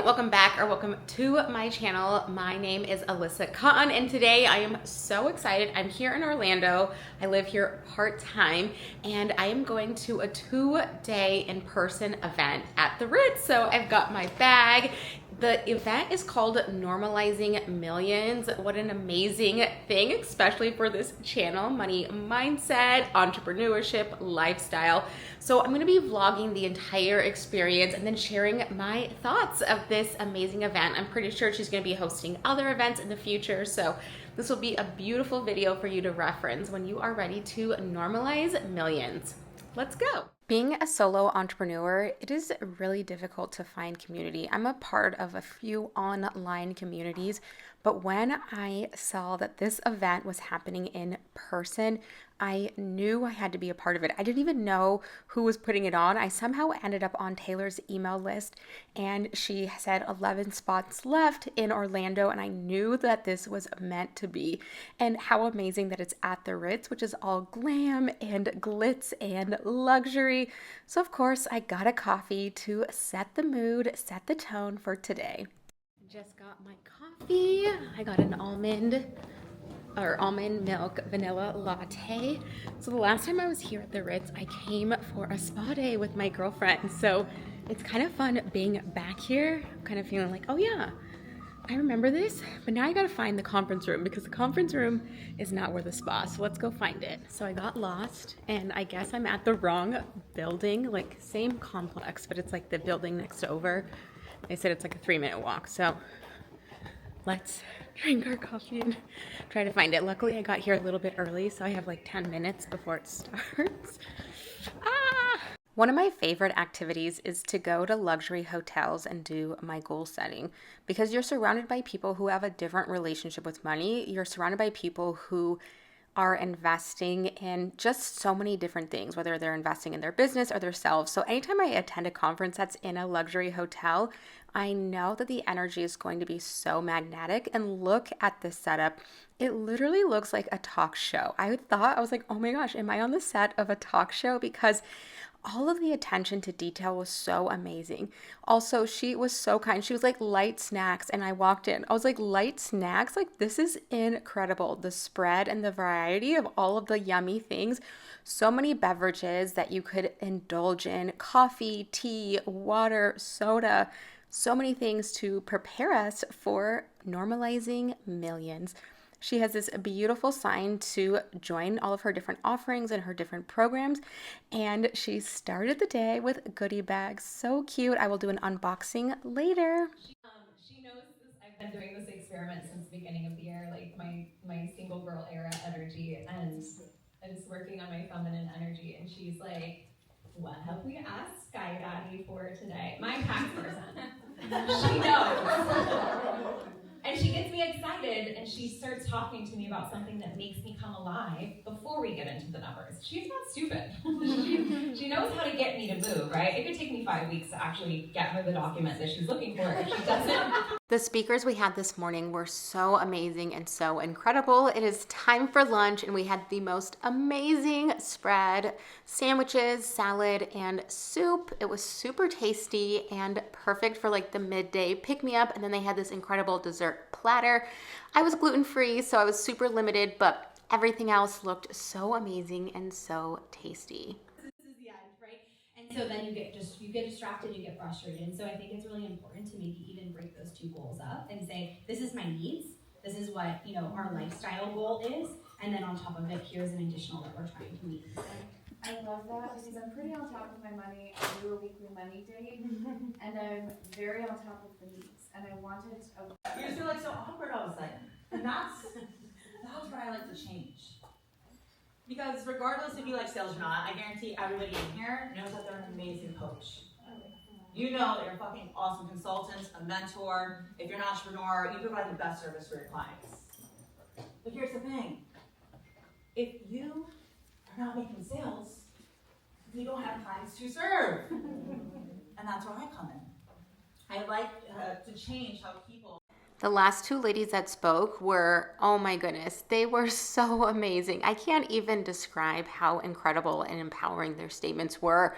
welcome back, or welcome to my channel. My name is Alyssa Cotton, and today I am so excited. I'm here in Orlando. I live here part-time, and I am going to a 2-day in-person event at the Ritz. So I've got my bag. The event is called Normalizing Millions. What an amazing thing, especially for this channel, money mindset, entrepreneurship, lifestyle. So I'm gonna be vlogging the entire experience and then sharing my thoughts of this amazing event. I'm pretty sure she's gonna be hosting other events in the future. So this will be a beautiful video for you to reference when you are ready to normalize millions. Let's go. Being a solo entrepreneur, it is really difficult to find community. I'm a part of a few online communities, but when I saw that this event was happening in person, I knew I had to be a part of it. I didn't even know who was putting it on. I somehow ended up on Taylor's email list, and she said 11 spots left in Orlando, and I knew that this was meant to be. And how amazing that it's at the Ritz, which is all glam and glitz and luxury. So of course, I got a coffee to set the mood, set the tone for today. Just got my coffee. I got an almond milk vanilla latte. So the last time I was here at the Ritz, I came for a spa day with my girlfriend. So it's kind of fun being back here. I'm kind of feeling like, oh yeah, I remember this, but now I gotta find the conference room because the conference room is not where the spa. So let's go find it. So I got lost, and I guess I'm at the wrong building, like same complex, but it's like the building next over. They said it's like a 3-minute walk. So let's drink our coffee and try to find it. Luckily, I got here a little bit early, so I have like 10 minutes before it starts. One of my favorite activities is to go to luxury hotels and do my goal setting, because you're surrounded by people who have a different relationship with money. You're surrounded by people who are investing in just so many different things, whether they're investing in their business or themselves. So anytime I attend a conference that's in a luxury hotel, I know that the energy is going to be so magnetic. And look at this setup. It literally looks like a talk show. I was like, oh my gosh, am I on the set of a talk show? Because all of the attention to detail was so amazing. Also, she was so kind. She was like, light snacks. And I walked in. I was like, light snacks? Like, this is incredible. The spread and the variety of all of the yummy things. So many beverages that you could indulge in. Coffee, tea, water, soda. So many things to prepare us for normalizing millions. She has this beautiful sign to join all of her different offerings and her different programs. And she started the day with goodie bags. So cute. I will do an unboxing later. She knows this. I've been doing this experiment since the beginning of the year, like my single girl era energy, and just working on my feminine energy. And she's like, what have we asked Sky Daddy for today? My tax person. She knows. And she gets me excited, and she starts talking to me about something that makes me come alive before we get into the numbers. She's not stupid. She knows how to get me to move, right? It could take me 5 weeks to actually get her the document that she's looking for if she doesn't. The speakers we had this morning were so amazing and so incredible. It is time for lunch, and we had the most amazing spread, sandwiches, salad, and soup. It was super tasty and perfect for like the midday pick-me-up. And then they had this incredible dessert platter. I was gluten-free, so I was super limited, but everything else looked so amazing and so tasty. This is the end, right? And so then you get distracted, you get frustrated. And so I think it's really important to maybe even break those two goals up and say, this is my needs, this is what our lifestyle goal is, and then on top of it, here's an additional that we're trying to meet. I love that because I'm pretty on top of my money. I do a weekly money date, and I'm very on top of the needs. And I wanted a. You're just like so awkward all of a sudden, and that's what I like to change. Because regardless if you like sales or not, I guarantee everybody in here knows that they're an amazing coach. You know that you're a fucking awesome consultant, a mentor. If you're an entrepreneur, you provide the best service for your clients. But here's the thing: if you are not making sales, you don't have clients to serve. And that's where I come in. I like to change how people... The last two ladies that spoke were, oh my goodness, they were so amazing. I can't even describe how incredible and empowering their statements were,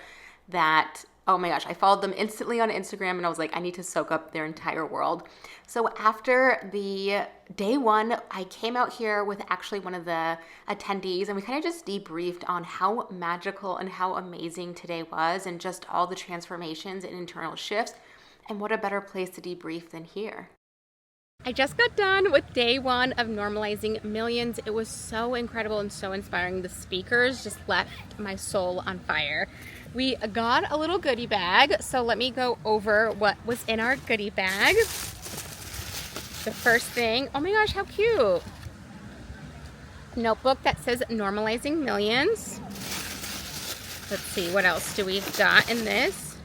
that oh my gosh, I followed them instantly on Instagram and I was like, I need to soak up their entire world. So after the day one, I came out here with actually one of the attendees and we kind of just debriefed on how magical and how amazing today was and just all the transformations and internal shifts. And what a better place to debrief than here. I just got done with day one of Normalizing Millions. It was so incredible and so inspiring. The speakers just left my soul on fire. We got a little goodie bag, so let me go over what was in our goodie bag. The first thing, oh my gosh, how cute. Notebook that says Normalizing Millions. Let's see, what else do we got in this?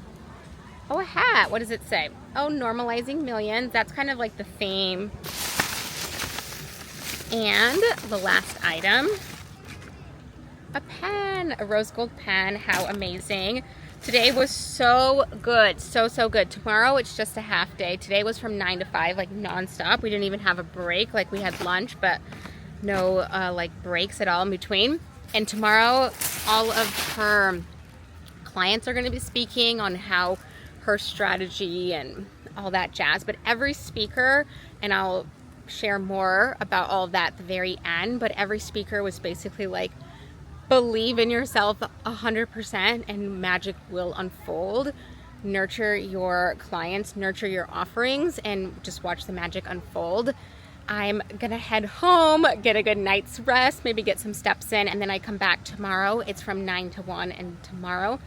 Oh, a hat. What does it say? Oh, Normalizing Millions. That's kind of like the theme. And the last item, a pen, a rose gold pen. How amazing. Today was so good. So good. Tomorrow it's just a half day. Today was from 9 to 5, like nonstop. We didn't even have a break. Like we had lunch, but no like breaks at all in between. And tomorrow, all of her clients are going to be speaking on how her strategy and all that jazz. But every speaker, and I'll share more about all of that at the very end, but every speaker was basically like, believe in yourself 100% and magic will unfold. Nurture your clients, nurture your offerings, and just watch the magic unfold. I'm gonna head home, get a good night's rest, maybe get some steps in, and then I come back tomorrow. It's from 9 to 1, and tomorrow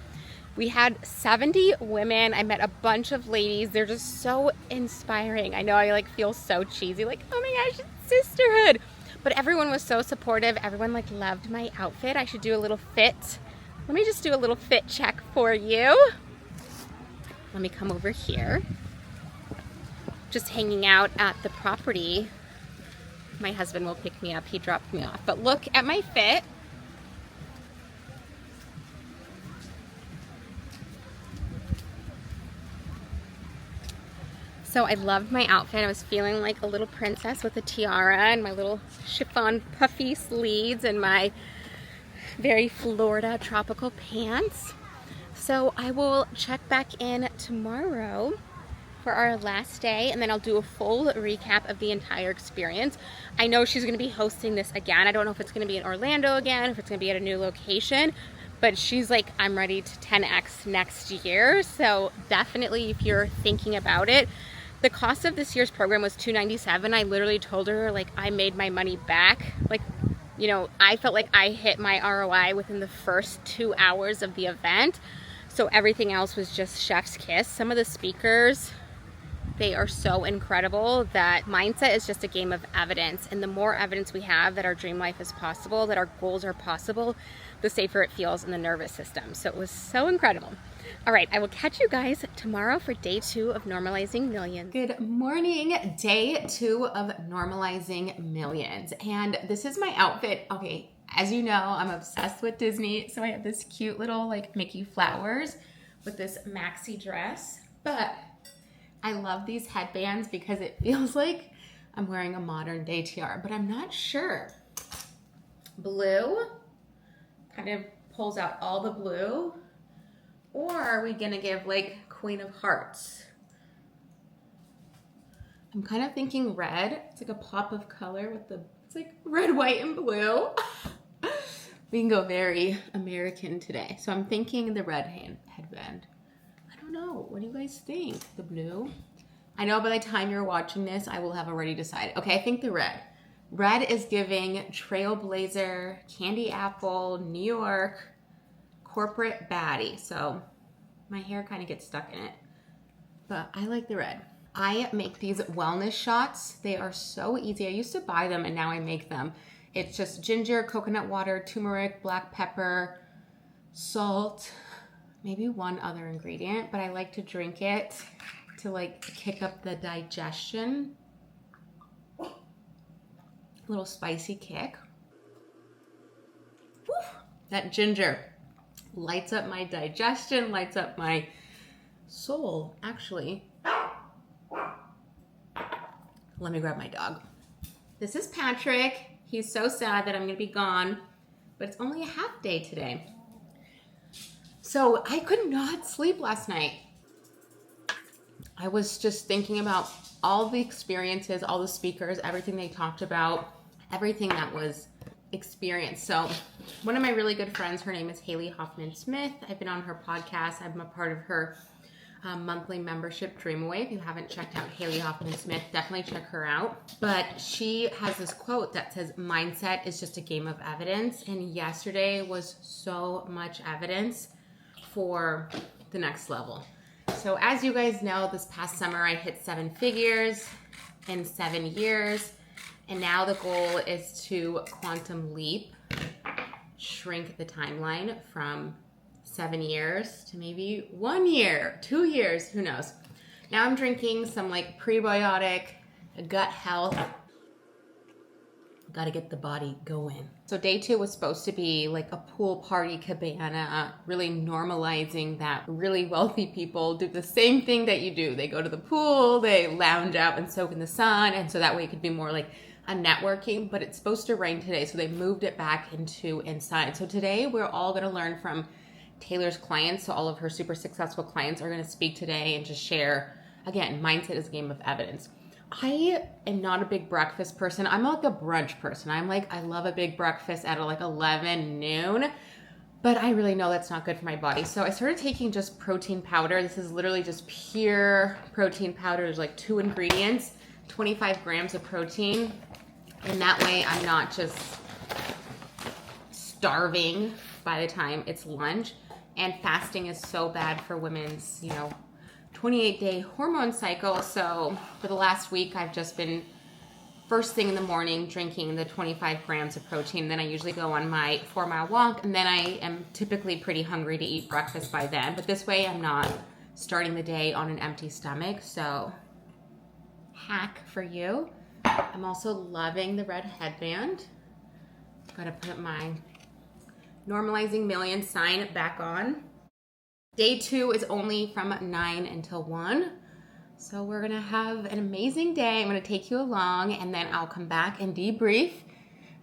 we had 70 women. I met a bunch of ladies. They're just so inspiring. I know I like feel so cheesy, like, oh my gosh, it's sisterhood. But everyone was so supportive. Everyone like loved my outfit. I should do a little fit. Let me just do a little fit check for you. Let me come over here. Just hanging out at the property. My husband will pick me up. He dropped me off. But look at my fit. So I loved my outfit. I was feeling like a little princess with a tiara and my little chiffon puffy sleeves and my very Florida tropical pants. So I will check back in tomorrow for our last day, and then I'll do a full recap of the entire experience. I know she's going to be hosting this again. I don't know if it's going to be in Orlando again, if it's going to be at a new location, but she's like, I'm ready to 10x next year. So definitely, if you're thinking about it, the cost of this year's program was $297. I literally told her, like, I made my money back. Like, you know, I felt like I hit my ROI within the first 2 hours of the event. So everything else was just chef's kiss. Some of the speakers, they are so incredible that mindset is just a game of evidence. And the more evidence we have that our dream life is possible, that our goals are possible, the safer it feels in the nervous system. So it was so incredible. All right, I will catch you guys tomorrow for day 2 of Normalizing Millions. Good morning, day 2 of Normalizing Millions. And this is my outfit. Okay, as you know, I'm obsessed with Disney. So I have this cute little like Mickey flowers with this maxi dress. But I love these headbands because it feels like I'm wearing a modern day tiara, but I'm not sure. Blue kind of pulls out all the blue. Or are we gonna give like Queen of Hearts? I'm kind of thinking red. It's like a pop of color with the, it's like red, white, and blue. We can go very American today. So I'm thinking the red headband. I don't know. What do you guys think? The blue? I know by the time you're watching this, I will have already decided. Okay, I think the red. Red is giving trailblazer, candy apple, New York, corporate baddie. So my hair kind of gets stuck in it, but I like the red. I make these wellness shots. They are so easy. I used to buy them and now I make them. It's just ginger, coconut water, turmeric, black pepper, salt, maybe one other ingredient, but I like to drink it to like kick up the digestion. A little spicy kick. Woo! That ginger lights up my digestion, lights up my soul, actually. Let me grab my dog. This is Patrick. He's so sad that I'm gonna be gone, but it's only a half day today. So I could not sleep last night. I was just thinking about all the experiences, all the speakers, everything they talked about, everything that was experienced. So one of my really good friends, her name is Haley Hoffman Smith. I've been on her podcast. I'm a part of her monthly membership, Dream Away. If you haven't checked out Haley Hoffman Smith, definitely check her out. But she has this quote that says, mindset is just a game of evidence. And yesterday was so much evidence for the next level. So as you guys know, this past summer I hit 7 figures in 7 years. And now the goal is to quantum leap, shrink the timeline from 7 years to maybe 1 year, 2 years, who knows. Now I'm drinking some like prebiotic, gut health. Got to get the body going. So day 2 was supposed to be like a pool party cabana, really normalizing that really wealthy people do the same thing that you do. They go to the pool, they lounge out and soak in the sun, and so that way it could be more like a networking, but it's supposed to rain today, so they moved it back into inside. So today we're all going to learn from Taylor's clients. So all of her super successful clients are going to speak today and just share, again, mindset is a game of evidence. I am not a big breakfast person. I'm like a brunch person. I love a big breakfast at like 11 noon, but I really know that's not good for my body. So I started taking just protein powder. This is literally just pure protein powder. There's like 2 ingredients, 25 grams of protein. And that way I'm not just starving by the time it's lunch. And fasting is so bad for women's, 28-day hormone cycle. So for the last week, I've just been first thing in the morning drinking the 25 grams of protein. Then I usually go on my 4-mile walk, and then I am typically pretty hungry to eat breakfast by then. But this way I'm not starting the day on an empty stomach. So hack for you. I'm also loving the red headband. Gotta put my Normalizing Millions sign back on. Day 2 is only from 9 until 1. So we're gonna have an amazing day. I'm gonna take you along, and then I'll come back and debrief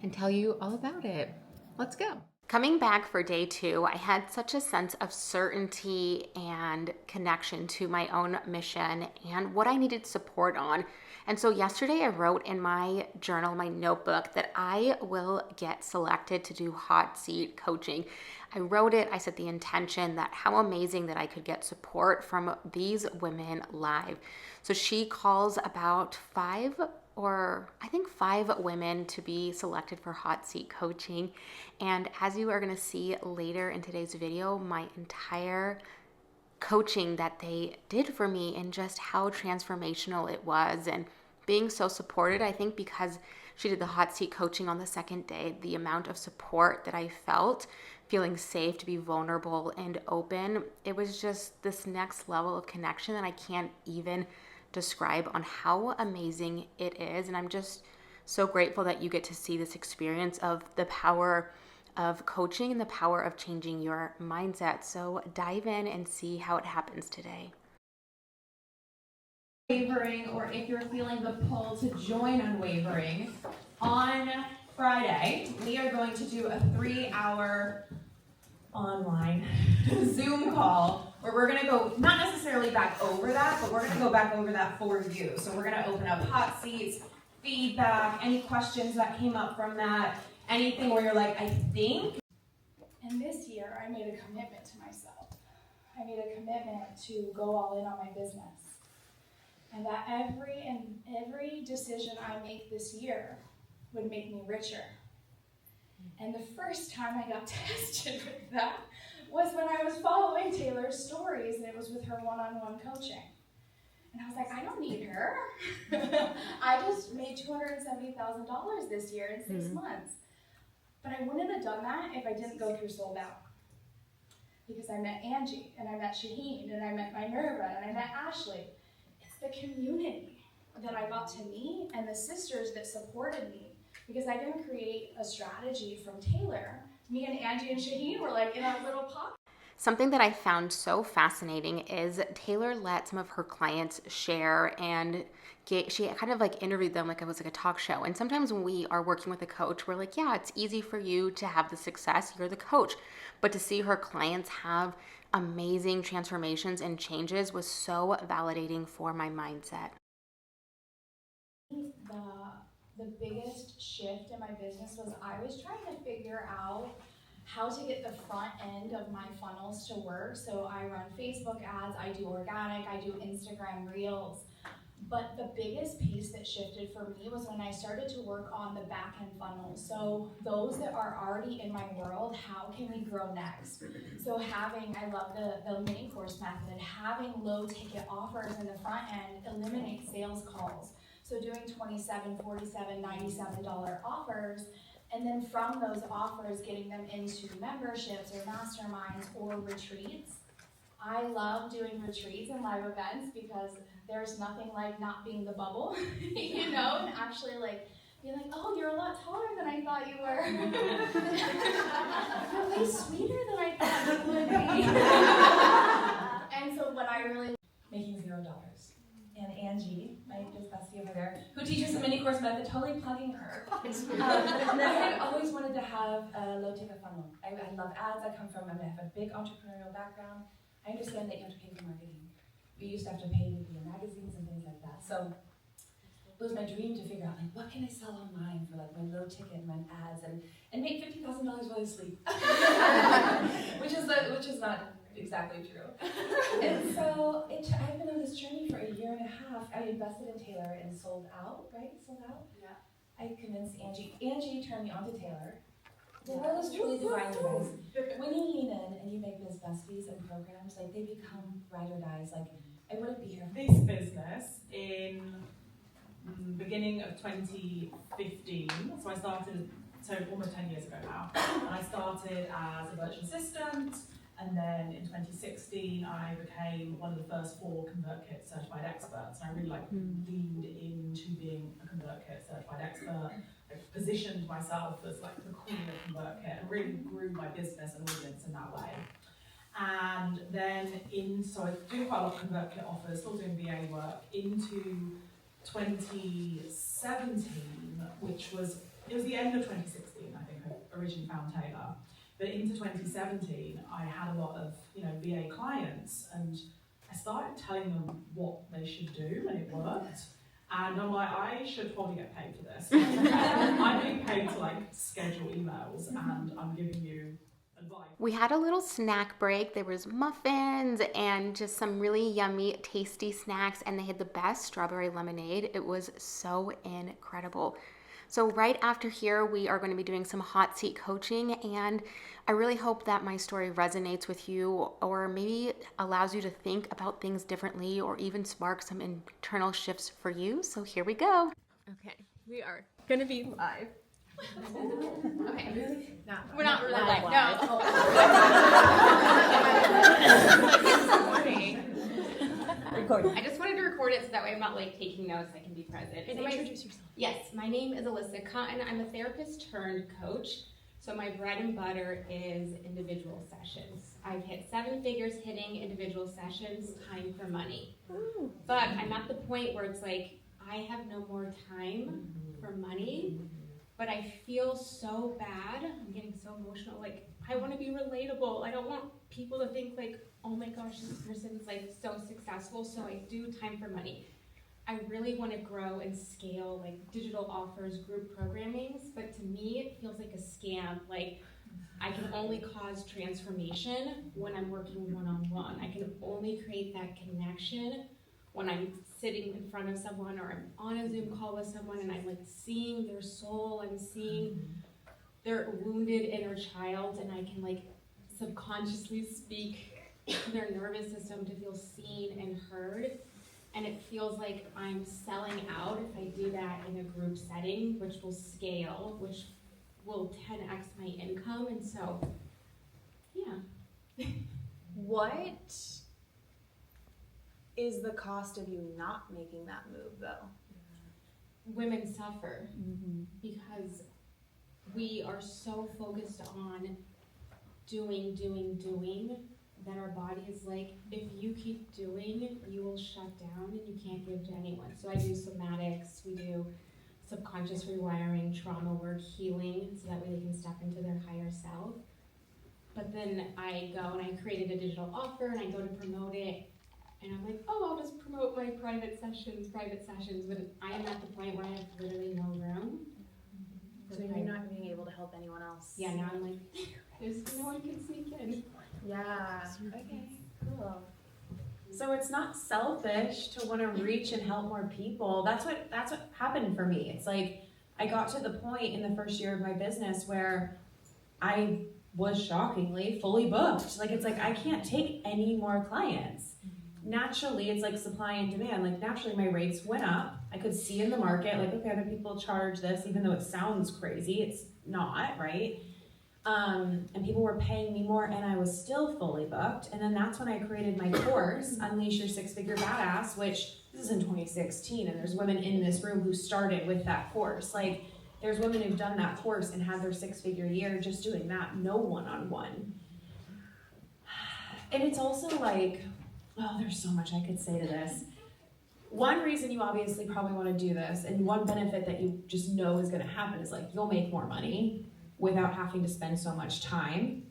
and tell you all about it. Let's go. Coming back for day 2, I had such a sense of certainty and connection to my own mission and what I needed support on. And so yesterday I wrote in my journal, my notebook, that I will get selected to do hot seat coaching. I wrote it, I set the intention that how amazing that I could get support from these women live. So she calls about 5 women to be selected for hot seat coaching. And as you are going to see later in today's video, my entire coaching that they did for me and just how transformational it was, and being so supported. I think because she did the hot seat coaching on the second day, the amount of support that I felt, feeling safe to be vulnerable and open, it was just this next level of connection that I can't even describe on how amazing it is. And I'm just so grateful that you get to see this experience of the power of coaching and the power of changing your mindset. So dive in and see how it happens today. Wavering, or if you're feeling the pull to join Unwavering, on Friday, we are going to do a 3-hour online Zoom call where we're going to go, not necessarily back over that, but we're going to go back over that for you. So we're going to open up hot seats, feedback, any questions that came up from that, anything where you're like, I think. And this year, I made a commitment to myself. I made a commitment to go all in on my business. And that every decision I make this year would make me richer. And the first time I got tested with that was when I was following Taylor's stories, and it was with her one-on-one coaching. And I was like, I don't need her. I just made $270,000 this year in 6 months. But I wouldn't have done that if I didn't go through Sold Out. Because I met Angie, and I met Shaheen, and I met Minerva, and I met Ashley. It's the community that I got to meet and the sisters that supported me. Because I didn't create a strategy from Taylor. Me and Angie and Shaheen were like in our little pocket. Something that I found so fascinating is Taylor let some of her clients share, and she kind of like interviewed them like it was like a talk show. And sometimes when we are working with a coach, we're like, yeah, it's easy for you to have the success. You're the coach. But to see her clients have amazing transformations and changes was so validating for my mindset. The biggest shift in my business was I was trying to figure out how to get the front end of my funnels to work. So I run Facebook ads, I do organic, I do Instagram reels. But the biggest piece that shifted for me was when I started to work on the back end funnels. So those that are already in my world, how can we grow next? So I love the mini course method, having low ticket offers in the front end eliminates sales calls. So doing $27, $47, $97 offers, and then from those offers, getting them into memberships or masterminds or retreats. I love doing retreats and live events because there's nothing like not being the bubble, you know, and actually like being like, oh, you're a lot taller than I thought you were. You're way sweeter than I thought you would be. And so what I really Making $0. And Angie, my just bestie over there, who teaches the mini course method, totally plugging her. I had always wanted to have a low ticket funnel. I love ads. I have a big entrepreneurial background. I understand that you have to pay for marketing. We used to have to pay to be in magazines and things like that. So it was my dream to figure out like what can I sell online for like my low ticket and my ads and make $50,000 while I sleep, which is not exactly true. And so I've been on this journey for a year and a half. I invested in Taylor and sold out, right? Sold out? Yeah. I convinced Angie. Angie turned me on to Taylor. The world is truly divine, you guys. When you lean in and you make biz besties and programs, like they become ride or dies. Like I wouldn't be here. This business in beginning of 2015, so I started, so almost 10 years ago now, and I started as a virtual assistant, and then in 2016 I became one of the first 4 ConvertKit certified experts, and I really leaned into being a ConvertKit certified expert. I positioned myself as like the queen of ConvertKit and really grew my business and audience in that way. And then so I do quite a lot of ConvertKit offers, still doing VA work, into 2017, it was the end of 2016, I think I originally found Taylor. But into 2017, I had a lot of VA clients, and I started telling them what they should do, and it worked. And I'm like, I should probably get paid for this. I'm being paid to like schedule emails, and I'm giving you advice. We had a little snack break. There was muffins and just some really yummy, tasty snacks, and they had the best strawberry lemonade. It was so incredible. So right after here, we are going to be doing some hot seat coaching, and I really hope that my story resonates with you, or maybe allows you to think about things differently, or even spark some internal shifts for you. So here we go. Okay, we are going to be live. Okay. Really? We're not really live. No. I just wanted to record it so that way I'm not like taking notes. I can be present. And introduce yourself. Yes, my name is Alyssa Cotton. I'm a therapist turned coach. So my bread and butter is individual sessions. I've hit 7 figures hitting individual sessions, time for money. Ooh. But I'm at the point where it's like, I have no more time for money, but I feel so bad. I'm getting so emotional. Like, I want to be relatable. I don't want people to think like, oh my gosh, this person's like so successful, so I do time for money. I really want to grow and scale like digital offers, group programmings, but to me it feels like a scam. Like I can only cause transformation when I'm working one-on-one. I can only create that connection when I'm sitting in front of someone or I'm on a Zoom call with someone and I'm like seeing their soul, I'm seeing their wounded inner child, and I can like subconsciously speak to their nervous system to feel seen and heard. And it feels like I'm selling out if I do that in a group setting, which will scale, which will 10x my income. And so, yeah. What is the cost of you not making that move, though? Women suffer because we are so focused on doing, that our body is like, if you keep doing, you will shut down and you can't give to anyone. So I do somatics, we do subconscious rewiring, trauma work, healing, so that way they can step into their higher self. But then I go and I created a digital offer and I go to promote it. And I'm like, oh, I'll just promote my private sessions. But I am at the point where I have literally no room. So you're not being able to help anyone else. Yeah, now I'm like, there's no one can sneak in. Yeah. Okay. Cool. So it's not selfish to want to reach and help more people. That's what happened for me. It's like I got to the point in the first year of my business where I was shockingly fully booked. Like it's like I can't take any more clients. Naturally, it's like supply and demand. Like naturally my rates went up. I could see in the market, like, okay, other people charge this, even though it sounds crazy, it's not, right? And people were paying me more and I was still fully booked. And then that's when I created my course, Unleash Your Six-Figure Badass, which this is in 2016. And there's women in this room who started with that course. Like there's women who've done that course and had their 6-figure year just doing that, no one-on-one. And it's also like, oh, there's so much I could say to this. One reason you obviously probably want to do this, and one benefit that you just know is going to happen is like you'll make more money without having to spend so much time.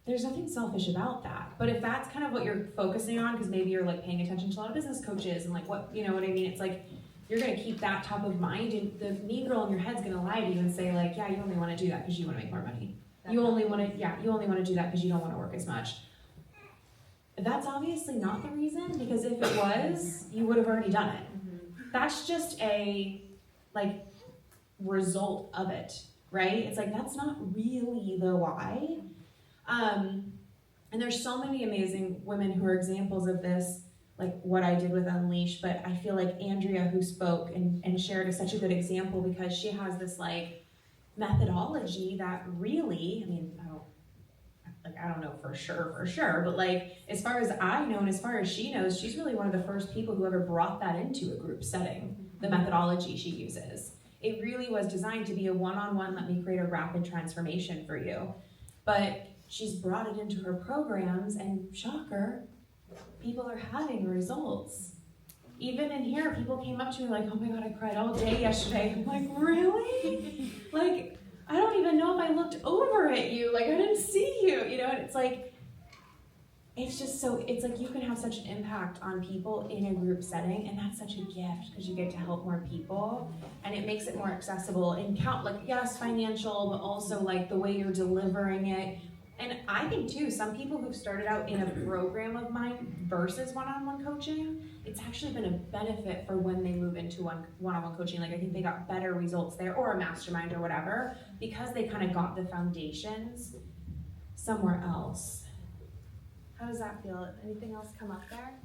There's nothing selfish about that. But if that's kind of what you're focusing on, because maybe you're like paying attention to a lot of business coaches and like what, you know what I mean? It's like you're going to keep that top of mind, and the mean girl in your head's going to lie to you and say like, yeah, you only want to do that because you want to make more money. You only want to do that because you don't want to work as much. That's obviously not the reason, because if it was, you would have already done it. That's just a like result of it, right? It's like that's not really the why. And there's so many amazing women who are examples of this, like what I did with Unleash, but I feel like Andrea, who spoke and shared, is such a good example because she has this like methodology that really, I mean, I don't know for sure, but like as far as I know and as far as she knows, she's really one of the first people who ever brought that into a group setting, the methodology she uses. It really was designed to be a one-on-one, let me create a rapid transformation for you. But she's brought it into her programs and shocker, people are having results. Even in here, people came up to me like, oh my God, I cried all day yesterday. I'm like, really? Like, I don't even know if I looked over at you, like I didn't see you, you know, and it's like, it's just so, it's like you can have such an impact on people in a group setting, and that's such a gift because you get to help more people, and it makes it more accessible and like, yes, financial, but also like the way you're delivering it. And I think too, some people who've started out in a program of mine versus one-on-one coaching, it's actually been a benefit for when they move into one-on-one coaching. Like I think they got better results there, or a mastermind or whatever, because they kind of got the foundations somewhere else. How does that feel? Anything else come up there?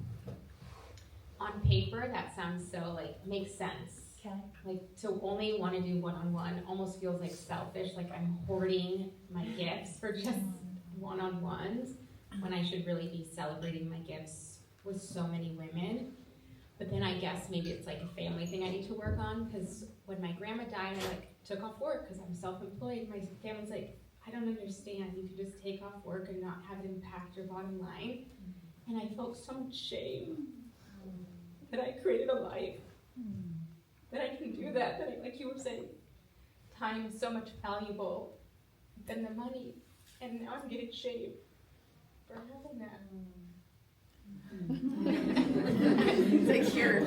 On paper, that sounds so like makes sense. Okay. Like to only want to do one-on-one almost feels like selfish, like I'm hoarding my gifts for just one-on-ones when I should really be celebrating my gifts with so many women. But then I guess maybe it's like a family thing I need to work on, because when my grandma died, I like took off work because I'm self-employed. My family's like, I don't understand. You can just take off work and not have it impact your bottom line. And I felt so much shame that I created a life that I can do that. That like you were saying, time is so much valuable than the money, and now I'm getting shamed for having that. It's like here.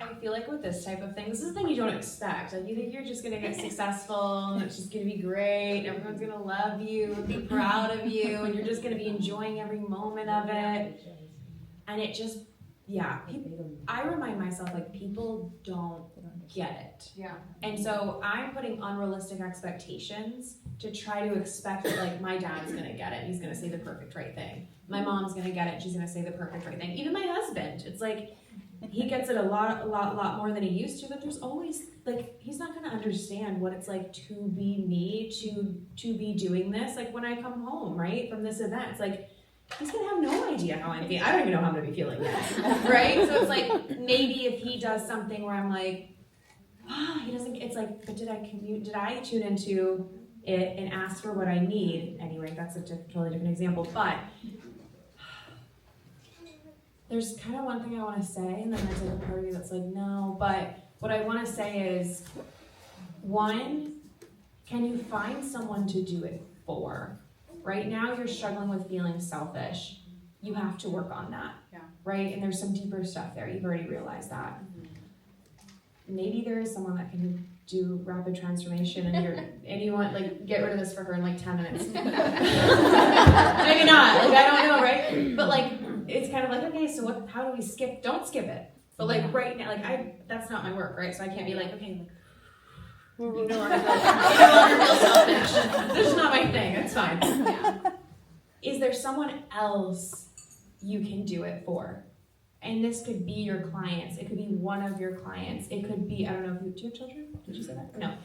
I feel like with this type of thing, this is the thing you don't expect. Like you think you're just gonna get successful and it's just gonna be great, and everyone's gonna love you and be proud of you, and you're just gonna be enjoying every moment of it. And it just, yeah, I remind myself like people don't get it. Yeah. And so I'm putting unrealistic expectations to try to expect that like my dad's gonna get it, he's gonna say the perfect right thing. My mom's gonna get it, she's gonna say the perfect right thing. Even my husband, it's like, he gets it a lot more than he used to, but there's always, like, he's not gonna understand what it's like to be me, to be doing this. Like when I come home, right, from this event, it's like, he's gonna have no idea how I'm feeling. I don't even know how I'm gonna be feeling yet, right? So it's like, maybe if he does something where I'm like, he doesn't, it's like, but did I tune into it and ask for what I need? Anyway, that's a totally different example, but there's kind of one thing I want to say, and then there's like a part of me that's like, no, but what I want to say is, one, can you find someone to do it for? Right now you're struggling with feeling selfish. You have to work on that, right? And there's some deeper stuff there. You've already realized that. Maybe there is someone that can do rapid transformation and you want like get rid of this for her in like 10 minutes. Maybe not, like I don't know, right? But like it's kind of like, okay, so how do we skip? Don't skip it. But like right now, like that's not my work, right? So I can't be like, okay, like you no longer feel selfish. This is not my thing, it's fine. Yeah. Is there someone else you can do it for? And this could be your clients. It could be one of your clients. It could be, I don't know, do you have children? Did you say that? No.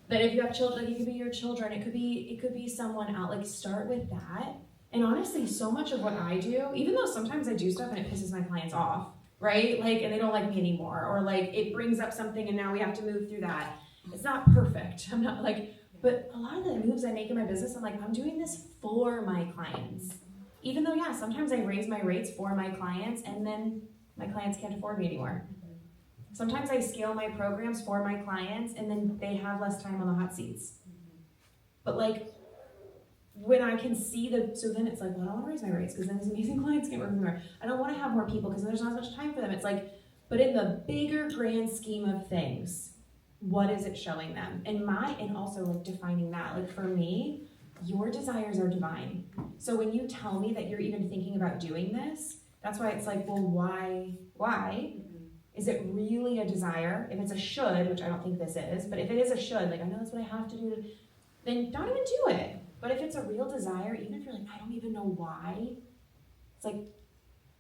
But if you have children, like, it could be your children. It could be someone else. Like, start with that. And honestly, so much of what I do, even though sometimes I do stuff and it pisses my clients off, right? Like, and they don't like me anymore. Or like, it brings up something and now we have to move through that. It's not perfect. I'm not like, but a lot of the moves I make in my business, I'm like, I'm doing this for my clients. Even though, yeah, sometimes I raise my rates for my clients and then my clients can't afford me anymore. Sometimes I scale my programs for my clients and then they have less time on the hot seats. But like, when I can see so then it's like, well, I don't want to raise my rates because then these amazing clients can't work with me. I don't want to have more people because there's not as much time for them. It's like, but in the bigger grand scheme of things, what is it showing them? And also like defining that, like for me, your desires are divine. So when you tell me that you're even thinking about doing this, that's why it's like, well, why? Is it really a desire? If it's a should, which I don't think this is, but if it is a should, like I know that's what I have to do, then don't even do it. But if it's a real desire, even if you're like, I don't even know why, it's like,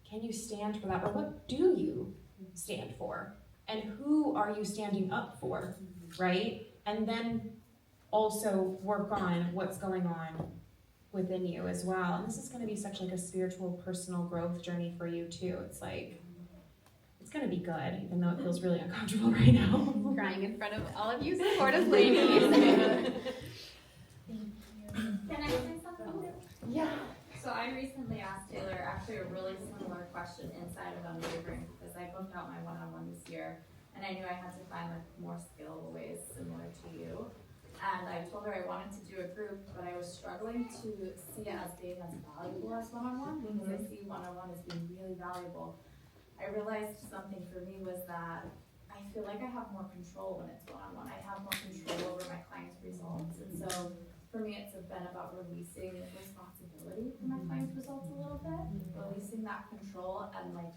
can you stand for that? Or what do you stand for? And who are you standing up for, right? And then also work on what's going on within you as well. And this is going to be such like a spiritual, personal growth journey for you too. It's like, it's going to be good, even though it feels really uncomfortable right now. Crying in front of all of you supportive ladies. Can I say something? Yeah. So I recently asked Taylor actually a really similar question inside of Unwavering because I booked out my one-on-one this year and I knew I had to find like more scalable ways similar to you. And I told her I wanted to do a group, but I was struggling to see it as being as valuable as one-on-one because I see one-on-one as being really valuable. I realized something for me was that I feel like I have more control when it's one-on-one. I have more control over my clients' results. And so for me, it's been about releasing responsibility for my clients' results a little bit, releasing that control. And like,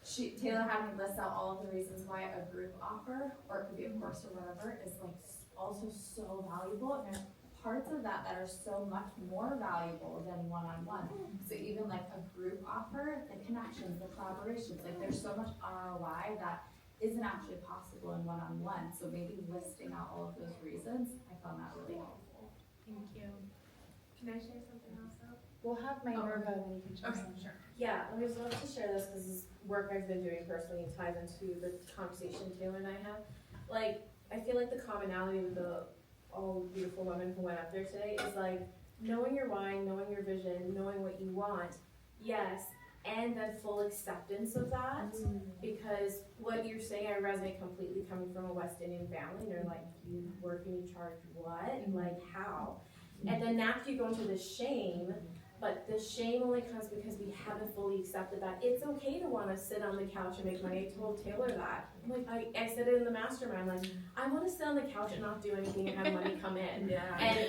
Taylor had me list out all of the reasons why a group offer, or it could be a course or whatever, is like also so valuable. And there's parts of that that are so much more valuable than one-on-one. So even like a group offer, the connections, the collaborations, like there's so much ROI that isn't actually possible in one-on-one. So maybe listing out all of those reasons, I found that really helpful. Thank you. Can I share something else though? We'll have my Norva and then you can share something. Sure. Yeah, I would love to share this because this work I've been doing personally ties into the conversation Taylor and I have. Like, I feel like the commonality with all the beautiful women who went up there today is like knowing your why, knowing your vision, knowing what you want, yes, and then full acceptance of that. Because what you're saying, I resonate completely coming from a West Indian family. They're like, you work and you charge what? And like, how? And then after you go into the shame, but the shame only comes because we haven't fully accepted that it's okay to want to sit on the couch and make money. I told Taylor that. Like I said it in the mastermind, like, I want to sit on the couch and not do anything and have money come in. Yeah. And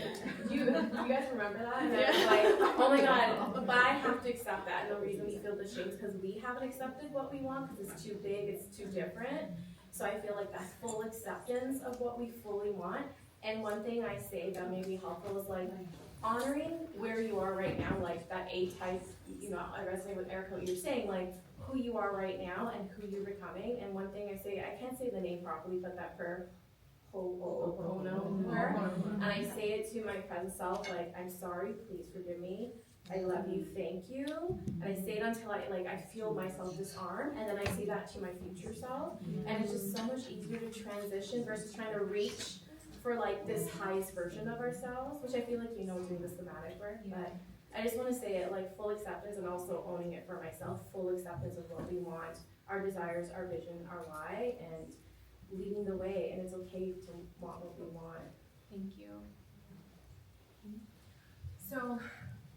you guys remember that? And I was like, oh my God, but I have to accept that. And the reason we feel the shame is because we haven't accepted what we want because it's too big, it's too different. So I feel like that full acceptance of what we fully want. And one thing I say that may be helpful is like honoring where you are right now, like that A-type, I resonate with Erica, what you're saying, like who you are right now and who you're becoming. And one thing I say, I can't say the name properly, but that prayer, Ho'oponopono prayer, and I say it to my present self, like, I'm sorry, please forgive me. I love you, thank you. And I say it until I feel myself disarm, and then I say that to my future self. And it's just so much easier to transition versus trying to reach for like this highest version of ourselves, which I feel like doing the somatic work. But I just want to say it like full acceptance and also owning it for myself, full acceptance of what we want, our desires, our vision, our why, and leading the way. And it's okay to want what we want. Thank you. So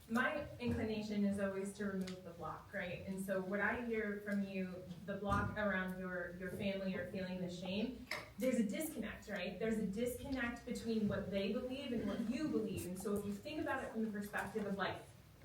my inclination is always to remove the block, right? And so what I hear from you, the block around your family or feeling the shame, there's a disconnect, right? There's a disconnect between what they believe and what you believe. And so if you think about it from the perspective of like,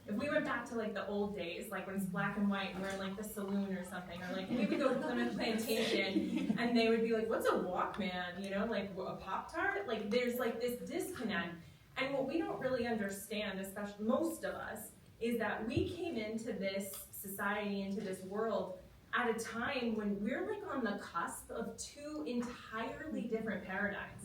if we went back to like the old days, like when it's black and white and we're in like the saloon or something, or like we would go to Plymouth Plantation and they would be like, what's a Walkman? Like a Pop-Tart? Like there's like this disconnect. And what we don't really understand, especially most of us, is that we came into this society, into this world, at a time when we're like on the cusp of two entirely different paradigms.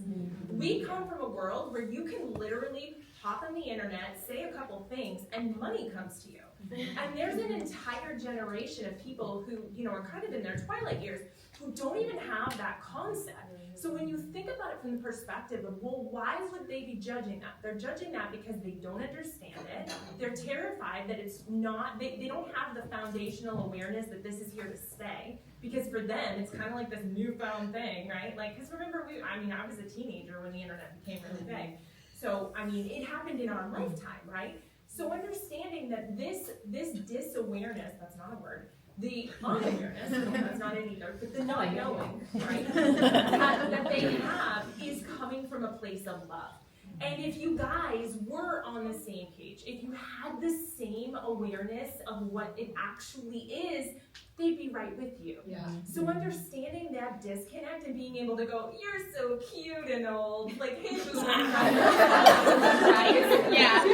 We come from a world where you can literally hop on the internet, say a couple things, and money comes to you. And there's an entire generation of people who, are kind of in their twilight years, who don't even have that concept. So when you think about it from the perspective of, well, why would they be judging that? They're judging that because they don't understand it. They're terrified that it's not, they don't have the foundational awareness that this is here to stay. Because for them, it's kind of like this newfound thing, right? Like, because remember, I was a teenager when the internet became really big. So, it happened in our lifetime, right? So understanding that this dis-awareness, that's not a word, the unawareness, that's not it either, but the not knowing, right, that they have is coming from a place of love. And if you guys were on the same page, if you had the same awareness of what it actually is, they'd be right with you. Yeah. So understanding that disconnect and being able to go, you're so cute and old, like, hey, boo, right? Yeah.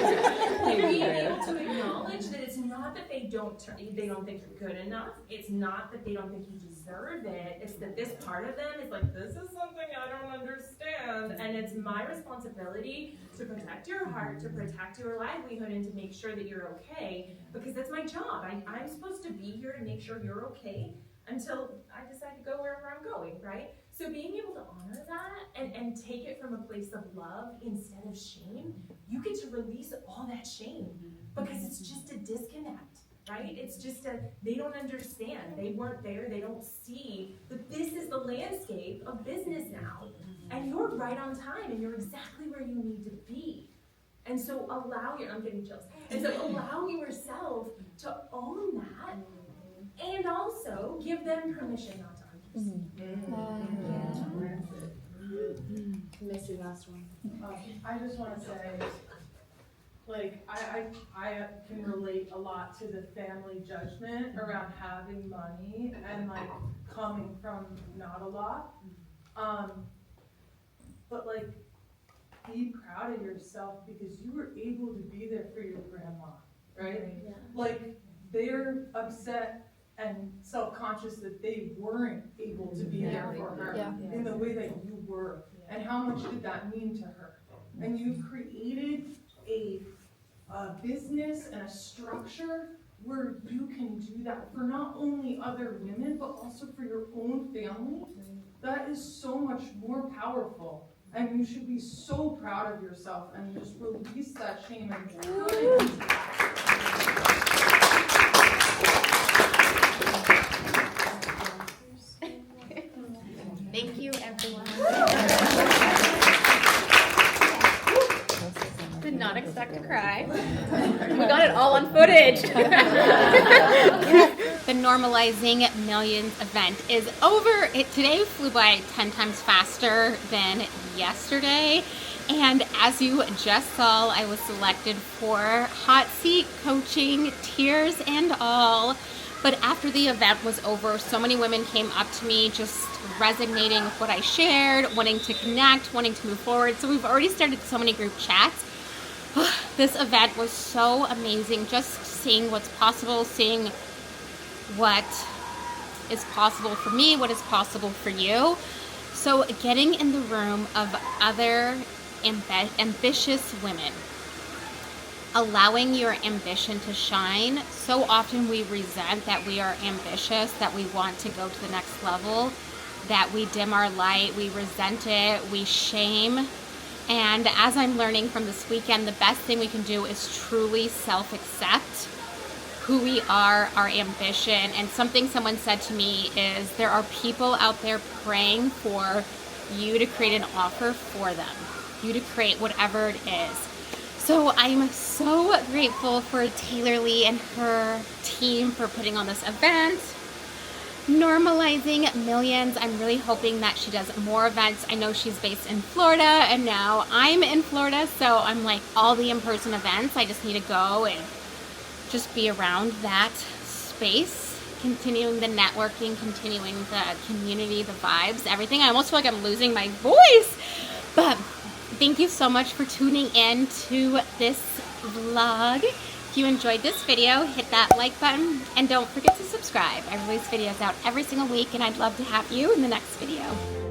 And being able to acknowledge that it's not that they don't think you're good enough. It's not that they don't think you deserve it. It's that this part of them is like, this is something I don't understand. And it's my responsibility to protect your heart, to protect your livelihood, and to make sure that you're okay, because that's my job. I'm supposed to be here to make sure you're okay until I decide to go wherever I'm going, right? So being able to honor that and take it from a place of love instead of shame, you get to release all that shame, because it's just a disconnect, right? It's just they don't understand. They weren't there. They don't see that this is the landscape of business now. And you're right on time, and you're exactly where you need to be. And so I'm getting chills. And so allow yourself to own that, and also give them permission not to understand. Missed your last one. I just want to say, like, I can relate a lot to the family judgment around having money and like coming from not a lot. But like, be proud of yourself because you were able to be there for your grandma, right? Yeah. Like, they're upset and self-conscious that they weren't able to be there for her in the way that you were. And how much did that mean to her? And you created a business and a structure where you can do that for not only other women, but also for your own family. That is so much more powerful. And you should be so proud of yourself and just release that shame and Thank you, everyone. Did not expect to cry. We got it all on footage. The Normalizing Millions event is over. Today flew by 10 times faster than yesterday. And as you just saw, I was selected for hot seat coaching, tears and all. But after the event was over, so many women came up to me just resonating with what I shared, wanting to connect, wanting to move forward. So we've already started so many group chats. This event was so amazing, just seeing what's possible, seeing what is possible for me, what is possible for you. So getting in the room of other ambitious women allowing your ambition to shine. So often we resent that we are ambitious, that we want to go to the next level, that we dim our light, we resent it, we shame. And as I'm learning from this weekend, the best thing we can do is truly self-accept who we are, our ambition. And something someone said to me is, there are people out there praying for you to create an offer for them, you to create whatever it is. So I'm so grateful for Taylor Lee and her team for putting on this event. Normalizing Millions. I'm really hoping that she does more events. I know she's based in Florida, and now I'm in Florida, so I'm like, all the in-person events, I just need to go and just be around that space, continuing the networking, continuing the community, the vibes, everything. I almost feel like I'm losing my voice, but thank you so much for tuning in to this vlog. If you enjoyed this video, hit that like button and don't forget to subscribe. I release videos out every single week and I'd love to have you in the next video.